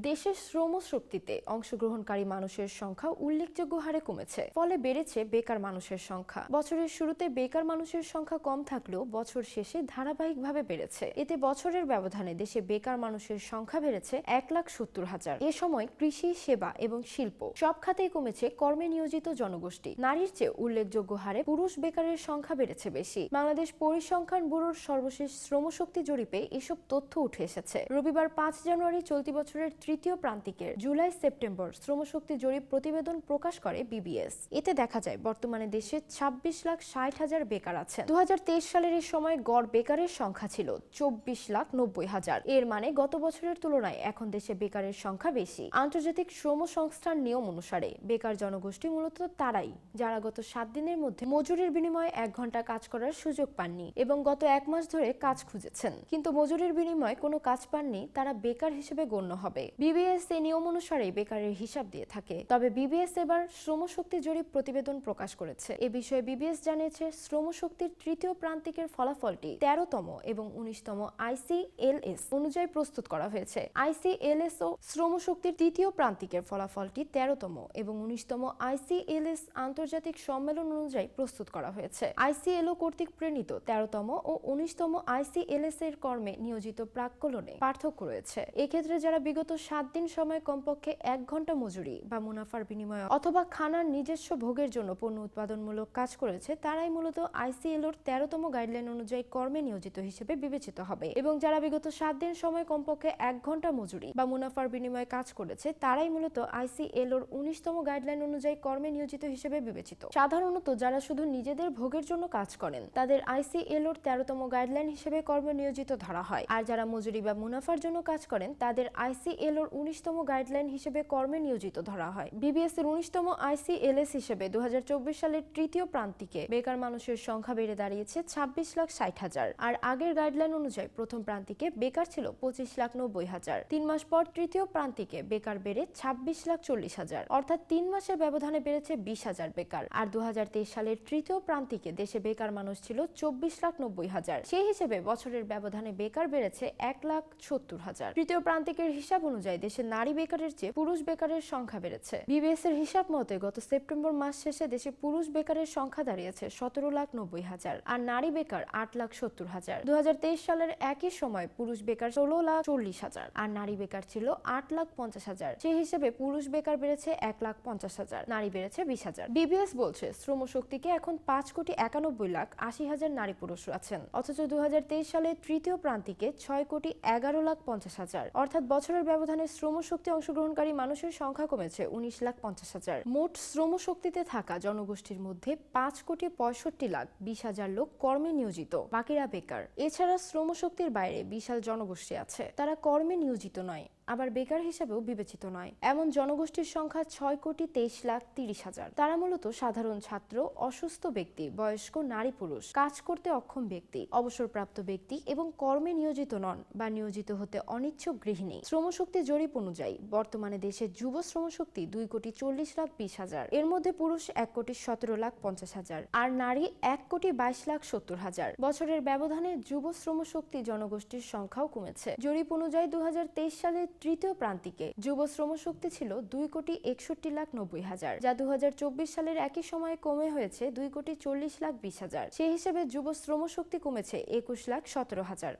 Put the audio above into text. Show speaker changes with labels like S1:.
S1: দেশের শ্রমশক্তিতে অংশগ্রহণকারী মানুষের সংখ্যা উল্লেখযোগ্য হারে কমেছে, ফলে বেড়েছে বেকার মানুষের সংখ্যা। বছরের শুরুতে বেকার মানুষের সংখ্যা কম থাকলেও বছর শেষে ধারাবাহিকভাবে বেড়েছে। এতে বছরের ব্যবধানে দেশে বেকার মানুষের সংখ্যা বেড়েছে 1,70,000। এ সময় কৃষি, সেবা এবং শিল্প সব খাতেই কমেছে কর্মে নিয়োজিত জনগোষ্ঠী। নারীর চেয়ে উল্লেখযোগ্য হারে পুরুষ বেকারের সংখ্যা বেড়েছে বেশি। বাংলাদেশ পরিসংখ্যান ব্যুরোর সর্বশেষ শ্রমশক্তি জরিপে এসব তথ্য উঠে এসেছে। রবিবার 5 জানুয়ারি চলতি বছরের তৃতীয় প্রান্তিকের জুলাই সেপ্টেম্বর শ্রমশক্তি জরিপ প্রতিবেদন প্রকাশ করে বিবিএস। এতে দেখা যায় বর্তমানে দেশে 26,60,000 বেকার আছেন। 2023 সালের এই সময় গড় বেকারের সংখ্যা ছিল 24,90,000। এর মানে গত বছরের তুলনায় এখন দেশে বেকারের সংখ্যা বেশি। আন্তর্জাতিক শ্রম সংস্থার নিয়ম অনুসারে বেকার জনগোষ্ঠী মূলত তারাই যারা গত 7 দিনের মধ্যে মজুরির বিনিময়ে 1 ঘন্টা কাজ করার সুযোগ পাননি এবং গত 1 মাস ধরে কাজ খুঁজেছেন কিন্তু মজুরির বিনিময়ে কোনো কাজ পাননি, তারা বেকার হিসেবে গণ্য হবে। বিবিএস এই নিয়ম অনুসারেই বেকারের হিসাব দিয়ে থাকে। তবে বিবিএস এবার শ্রমশক্তি জরিপ প্রতিবেদন প্রকাশ করেছে। এ বিষয়ে বিবিএস জানিয়েছে, শ্রমশক্তির তৃতীয় প্রান্তিকের ফলাফলটি 13তম এবং 19তম আইসিএলএস অনুযায়ী প্রস্তুত করা হয়েছে। আইসিএলএস ও শ্রমশক্তির তৃতীয় প্রান্তিকের ফলাফলটি 13তম এবং 19তম আইসিএলএস আন্তর্জাতিক সম্মেলন অনুযায়ী প্রস্তুত করা হয়েছে। আইসিএলও কর্তৃক প্রণীত 13তম ও 19তম আইসিএলএস এর কর্মে নিয়োজিত প্রাক্কলনে পার্থক্য রয়েছে। এক্ষেত্রে যারা বিগত 7 দিন সময় কমপক্ষে 1 ঘন্টা মজুরি বা মুনাফার বিনিময়ে অথবা খানার নিজস্ব ভোগের জন্য পণ্য উৎপাদনমূলক কাজ করেছে, তারাই মূলত আইসিএলওর 13তম গাইডলাইন অনুযায়ী কর্মে নিয়োজিত হিসেবে বিবেচিত হবে এবং যারা বিগত 7 দিন সময় কমপক্ষে 1 ঘন্টা মজুরি বা মুনাফার বিনিময়ে কাজ করেছে, তারাই মূলত আইসিএলওর 19তম গাইডলাইন অনুযায়ী কর্মে নিয়োজিত হিসেবে বিবেচিত। সাধারণত যারা শুধু নিজেদের ভোগের জন্য কাজ করেন তাদের আইসিএলওর 13তম গাইডলাইন হিসেবে কর্মে নিয়োজিত ধরা হয়, আর যারা মজুরি বা মুনাফার জন্য কাজ করেন তাদের আইসিএলওর 19তম গাইডলাইন হিসেবে কর্মে নিয়োজিত ধরা হয়। বিবিএস এর 19তম আইসিএলএস হিসেবে 2024 সালের তৃতীয় প্রান্তিকে বেকার মানুষের সংখ্যা বেড়ে দাঁড়িয়েছে 26,60,000, আর আগের গাইডলাইন অনুযায়ী প্রথম প্রান্তিকে বেকার ছিল 25,90,000। 3 মাস পর তৃতীয় প্রান্তিকে বেকার বেড়ে 26,40,000, অর্থাৎ 3 মাসের ব্যবধানে বেড়েছে 20,000 বেকার। আর 2023 সালের তৃতীয় প্রান্তিকে দেশে বেকার মানুষ ছিল 24,90,000। সেই হিসেবে বছরের ব্যবধানে বেকার বেড়েছে 1,70,000। তৃতীয় প্রান্তিকের হিসাব অনুযায়ী দেশে নারী বেকারের চেয়ে পুরুষ বেকারের সংখ্যা বেড়েছে। বিবিএস এর হিসাব মতে গত সেপ্টেম্বর মাস শেষে দেশে পুরুষ বেকারের সংখ্যা দাঁড়িয়েছে 17,90,000 আর নারী বেকার 8,70,000। 2023 সালের একই সময় পুরুষ বেকার 16,40,000 আর নারী বেকার ছিল 8,50,000। সেই হিসেবে পুরুষ বেকার বেড়েছে 1,50,000, নারী বেড়েছে 20,000। বিবিএস বলছে শ্রমশক্তিকে এখন 5,91,80,000 নারী পুরুষ আছেন, অথচ 2023 সালে তৃতীয় প্রান্তিকে 6,11,50,000, অর্থাৎ বছরের ব্যবধানে শ্রমশক্তি অংশগ্রহণকারী মানুষের সংখ্যা কমেছে 19,50,000। মোট শ্রমশক্তিতে থাকা জনগোষ্ঠীর মধ্যে 5,65,20,000 লোক কর্মে নিয়োজিত, বাকিরা বেকার। এছাড়া শ্রমশক্তির বাইরে বিশাল জনগোষ্ঠী আছে, তারা কর্মে নিয়োজিত নয়, আবার বেকার হিসেবেও বিবেচিত নয়। এমন জনগোষ্ঠীর সংখ্যা 6,23,30,000। তারা মূলত সাধারণ ছাত্র, অসুস্থ ব্যক্তি, বয়স্ক নারী পুরুষ, কাজ করতে অক্ষম ব্যক্তি, অবসরপ্রাপ্ত ব্যক্তি এবং কর্মে নিয়োজিত নন বা নিয়োজিত হতে অনিচ্ছুক গৃহিণী। শ্রমশক্তি জরিপ অনুযায়ী বর্তমানে দেশে যুব শ্রমশক্তি 2,40,20,000। এর মধ্যে পুরুষ 1,17,50,000 আর নারী 1,22,70,000। বছরের ব্যবধানে যুব শ্রমশক্তি জনগোষ্ঠীর সংখ্যাও কমেছে। জরিপ অনুযায়ী 2023 সালে তৃতীয় প্রান্তিকে যুব শ্রমশক্তি ছিল 2,61,90,000, যা 2024 সালের একই সময়ে কমে হয়েছে 2,40,20,000। সেই হিসেবে যুব শ্রমশক্তি কমেছে 21,17,000।